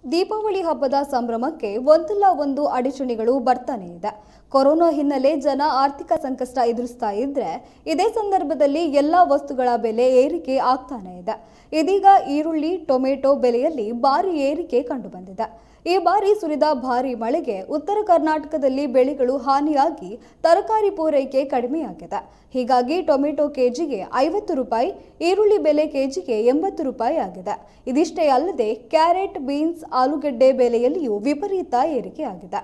ದೀಪಾವಳಿ ಹಬ್ಬದ ಸಂಭ್ರಮಕ್ಕೆ ಒಂದಲ್ಲ ಒಂದು ಅಡಚಣೆಗಳು ಬರ್ತಾನೆ ಇದೆ. ಕೊರೋನಾ ಹಿನ್ನೆಲೆ ಜನ ಆರ್ಥಿಕ ಸಂಕಷ್ಟ ಎದುರಿಸ್ತಾ ಇದ್ರೆ ಇದೇ ಸಂದರ್ಭದಲ್ಲಿ ಎಲ್ಲ ವಸ್ತುಗಳ ಬೆಲೆ ಏರಿಕೆ ಆಗ್ತಾನೆ ಇದೆ. ಇದೀಗ ಈರುಳ್ಳಿ, ಟೊಮೆಟೊ ಬೆಲೆಯಲ್ಲಿ ಭಾರಿ ಏರಿಕೆ ಕಂಡುಬಂದಿದೆ. ಈ ಬಾರಿ ಸುರಿದ ಭಾರಿ ಮಳೆಗೆ ಉತ್ತರ ಕರ್ನಾಟಕದಲ್ಲಿ ಬೆಳೆಗಳು ಹಾನಿಯಾಗಿ ತರಕಾರಿ ಪೂರೈಕೆ ಕಡಿಮೆಯಾಗಿದೆ. ಹೀಗಾಗಿ ಟೊಮೆಟೊ ಕೆಜಿಗೆ 50 ರೂಪಾಯಿ, ಈರುಳ್ಳಿ ಬೆಲೆ ಕೆಜಿಗೆ 80 ರೂಪಾಯಿ ಆಗಿದೆ. ಇದಿಷ್ಟೇ ಅಲ್ಲದೆ ಕ್ಯಾರೆಟ್, ಬೀನ್ಸ್, ಆಲೂಗಡ್ಡೆ ಬೆಲೆಯಲ್ಲಿಯೂ ವಿಪರೀತ ಏರಿಕೆಯಾಗಿದೆ.